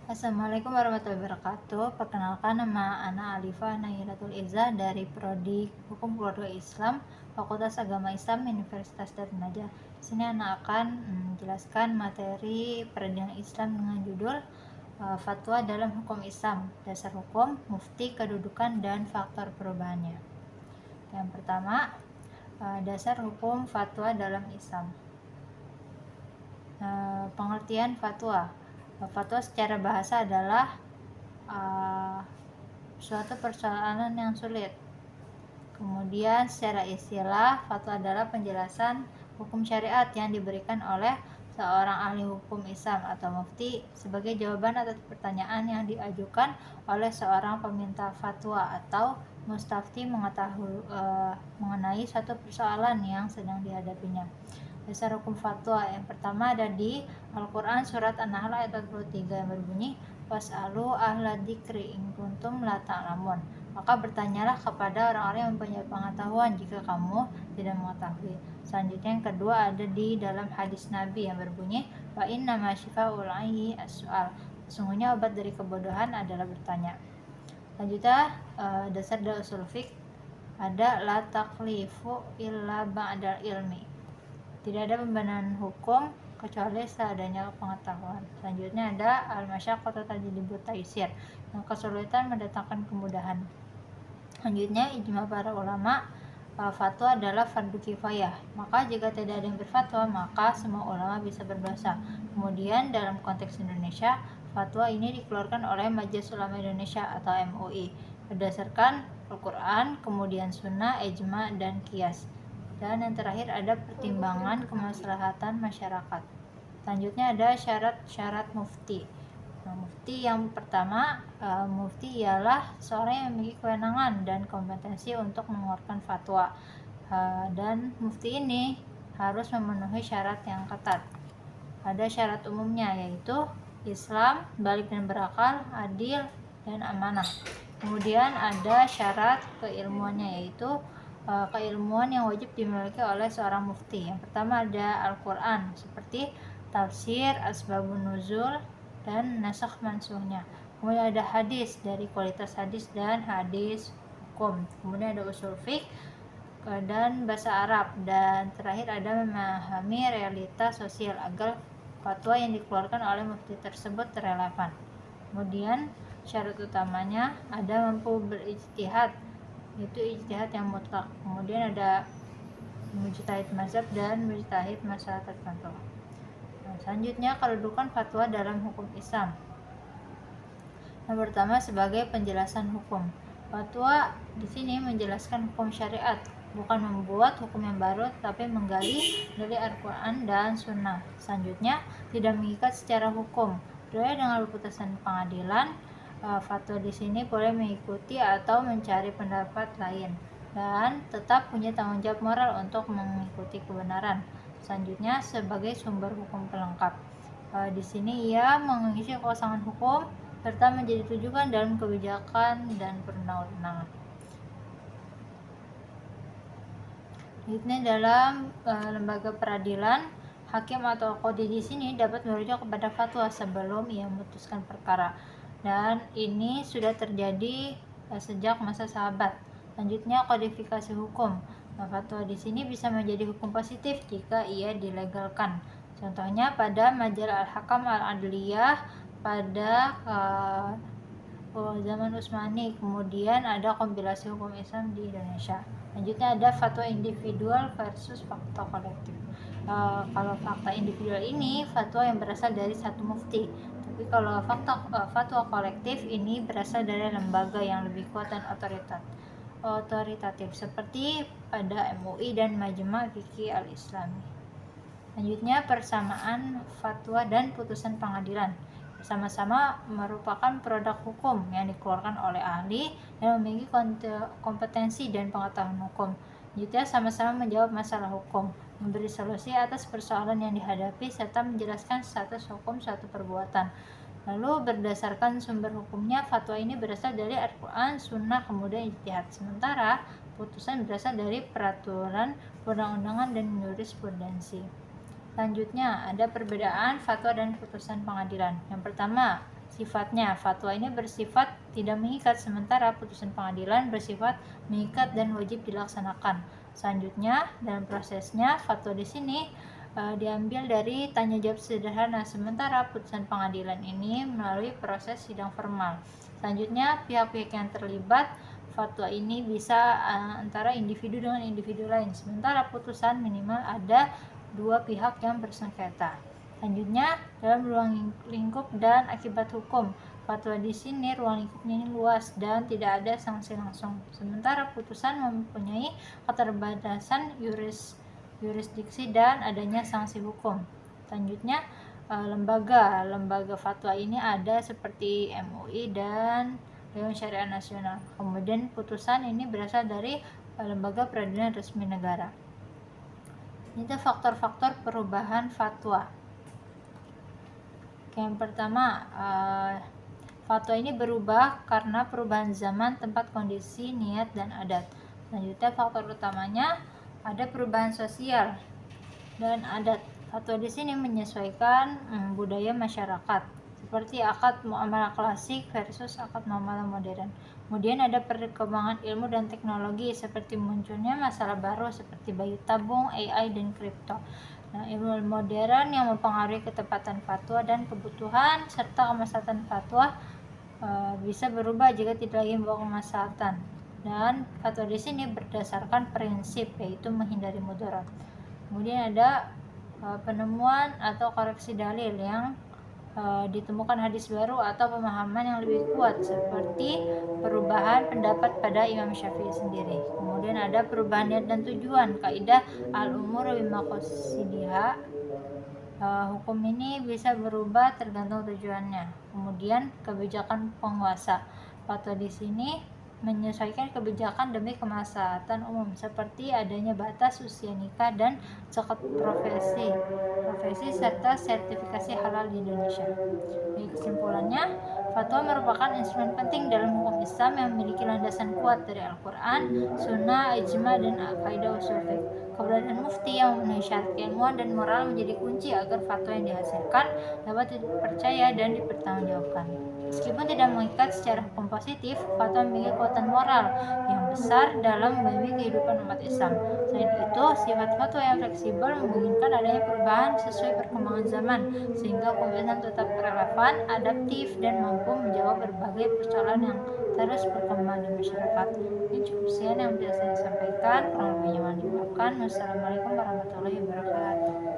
Assalamualaikum warahmatullahi wabarakatuh. Perkenalkan, nama Ana Alifa Nahilatul Izzah dari Prodi Hukum Keluarga Islam, Fakultas Agama Islam, Universitas Darul Najah. Di sini Ana akan menjelaskan materi peradilan Islam dengan judul Fatwa dalam Hukum Islam, Dasar Hukum, Mufti, Kedudukan, dan Faktor Perubahannya. Yang pertama, dasar hukum fatwa dalam Islam. Pengertian fatwa. Fatwa secara bahasa adalah suatu persoalan yang sulit. Kemudian secara istilah, fatwa adalah penjelasan hukum syariat yang diberikan oleh seorang ahli hukum Islam atau mufti sebagai jawaban atas pertanyaan yang diajukan oleh seorang peminta fatwa atau mustafti mengenai suatu persoalan yang sedang dihadapinya. Dasar hukum fatwa yang pertama ada di Al-Quran surat An-Nahl ayat 43 yang berbunyi was'alu ahla dzikri in kuntum la ta'lamun. Maka bertanyalah kepada orang-orang yang mempunyai pengetahuan jika kamu tidak mengetahui. Selanjutnya yang kedua ada di dalam hadis Nabi yang berbunyi wa inna ma syifa'ul 'ayyi as-su'al. Sesungguhnya obat dari kebodohan adalah bertanya. Selanjutnya dasar dari usul fiqh ada la taklifu illa ba'dal ilmi. Tidak ada pembenaran hukum kecuali seadanya pengetahuan. Selanjutnya ada al-masyaqqatu tajlibu taysir, yang kesulitan mendatangkan kemudahan. Selanjutnya ijma para ulama, fatwa adalah fardu kifayah. Maka jika tidak ada yang berfatwa, maka semua ulama bisa berdosa. Kemudian dalam konteks Indonesia, fatwa ini dikeluarkan oleh Majelis Ulama Indonesia atau MUI berdasarkan Al-Quran, kemudian sunnah, ijma, dan qiyas. Dan yang terakhir ada pertimbangan kemaslahatan masyarakat. Selanjutnya ada syarat-syarat mufti. Mufti yang pertama, mufti ialah seorang yang memiliki kewenangan dan kompetensi untuk mengeluarkan fatwa. Dan mufti ini harus memenuhi syarat yang ketat. Ada syarat umumnya yaitu Islam, balik dan berakal, adil, dan amanah. Kemudian ada syarat keilmuannya yaitu keilmuan yang wajib dimiliki oleh seorang mufti. Yang pertama ada Al-Quran seperti tafsir, asbabun nuzul, dan nasakh mansuhnya. Kemudian ada hadis dari kualitas hadis dan hadis hukum. Kemudian ada usul fiqh dan bahasa Arab, dan terakhir ada memahami realitas sosial agar fatwa yang dikeluarkan oleh mufti tersebut relevan. Kemudian syarat utamanya ada mampu berijtihad, itu ijtihad yang mutlak. Kemudian ada mujtahid mazhab dan mujtahid masalah tertentu. Selanjutnya kedudukan fatwa dalam hukum Islam. Yang pertama sebagai penjelasan hukum. Fatwa di sini menjelaskan hukum syariat, bukan membuat hukum yang baru, tapi menggali dari Al-Quran dan Sunnah. Selanjutnya tidak mengikat secara hukum. Berbeda dengan putusan pengadilan, fatwa di sini boleh mengikuti atau mencari pendapat lain dan tetap punya tanggung jawab moral untuk mengikuti kebenaran. Selanjutnya sebagai sumber hukum pelengkap. Di sini ia mengisi kekosongan hukum serta menjadi rujukan dalam kebijakan dan perundang-undangan. Selanjutnya dalam lembaga peradilan, hakim atau qadhi di sini dapat merujuk kepada fatwa sebelum ia memutuskan perkara. Dan ini sudah terjadi sejak masa sahabat. Selanjutnya kodifikasi hukum. Fatwa di sini bisa menjadi hukum positif jika ia dilegalkan. Contohnya pada majalah Al-Hakam Al-Adliyah pada zaman Utsmani. Kemudian ada kompilasi hukum Islam di Indonesia. Selanjutnya ada fatwa individual versus fakta kolektif. Kalau fakta individual ini fatwa yang berasal dari satu mufti. Tapi kalau fatwa kolektif ini berasal dari lembaga yang lebih kuat dan otoritatif seperti pada MUI dan Majma' Fiqih Al-Islami. Selanjutnya persamaan fatwa dan putusan pengadilan. Sama-sama merupakan produk hukum yang dikeluarkan oleh ahli dan memiliki kompetensi dan pengetahuan hukum. Juga sama-sama menjawab masalah hukum, memberi solusi atas persoalan yang dihadapi, serta menjelaskan status hukum suatu perbuatan. Lalu berdasarkan sumber hukumnya, fatwa ini berasal dari Al-Quran, Sunnah, kemudian ijtihad. Sementara putusan berasal dari peraturan perundang-undangan dan jurisprudensi. Selanjutnya ada perbedaan fatwa dan putusan pengadilan. Yang pertama, sifatnya. Fatwa ini bersifat tidak mengikat, sementara putusan pengadilan bersifat mengikat dan wajib dilaksanakan. Selanjutnya, dalam prosesnya, fatwa di sini diambil dari tanya jawab sederhana, sementara putusan pengadilan ini melalui proses sidang formal. Selanjutnya, pihak-pihak yang terlibat fatwa ini bisa antara individu dengan individu lain, sementara putusan minimal ada dua pihak yang bersengketa. Selanjutnya, dalam ruang lingkup dan akibat hukum. Fatwa di sini ruang lingkupnya ini luas dan tidak ada sanksi langsung. Sementara putusan mempunyai keterbatasan yurisdiksi dan adanya sanksi hukum. Selanjutnya, lembaga fatwa ini ada seperti MUI dan Dewan Syariah Nasional. Kemudian putusan ini berasal dari lembaga peradilan resmi negara. Itu faktor-faktor perubahan fatwa. Yang pertama, fatwa ini berubah karena perubahan zaman, tempat, kondisi, niat, dan adat. Selanjutnya, faktor utamanya ada perubahan sosial dan adat. Fatwa di sini menyesuaikan budaya masyarakat, seperti akad muamalah klasik versus akad muamalah modern. Kemudian ada perkembangan ilmu dan teknologi, seperti munculnya masalah baru seperti bayi tabung, AI, dan kripto. Nah, ilmu modern yang mempengaruhi ketepatan fatwa dan kebutuhan serta kemaslahatan fatwa bisa berubah jika tidak lagi membawa kemaslahatan. Dan fatwa di sini berdasarkan prinsip, yaitu menghindari mudarat. Kemudian ada penemuan atau koreksi dalil yang ditemukan hadis baru atau pemahaman yang lebih kuat, seperti perubahan pendapat pada Imam Syafi'i sendiri. Kemudian ada perubahan niat dan tujuan, kaidah al-umur bimaqasidiha. Hukum ini bisa berubah tergantung tujuannya. Kemudian kebijakan penguasa. Fatwa di sini menyesuaikan kebijakan demi kemaslahatan umum, seperti adanya batas usia nikah dan zakat profesi serta sertifikasi halal di Indonesia. Jadi kesimpulannya, fatwa merupakan instrumen penting dalam hukum Islam yang memiliki landasan kuat dari Al-Quran, Sunnah, Ijma, dan kaidah usul fiqh. Keberadaan mufti yang memenuhi syarat keilmuan dan moral menjadi kunci agar fatwa yang dihasilkan dapat dipercaya dan dipertanggungjawabkan. Meskipun tidak mengikat secara hukum positif, fatwa memiliki kekuatan moral yang besar dalam membimbing kehidupan umat Islam. Selain itu, sifat fatwa yang fleksibel memungkinkan adanya perubahan sesuai perkembangan zaman, sehingga hukum Islam tetap relevan, adaptif, dan mampu menjawab berbagai persoalan yang terus berkembang di masyarakat. Ini cukup sekian yang bisa saya sampaikan. Kurang lebihnya mohon dimaafkan. Wassalamualaikum warahmatullahi wabarakatuh.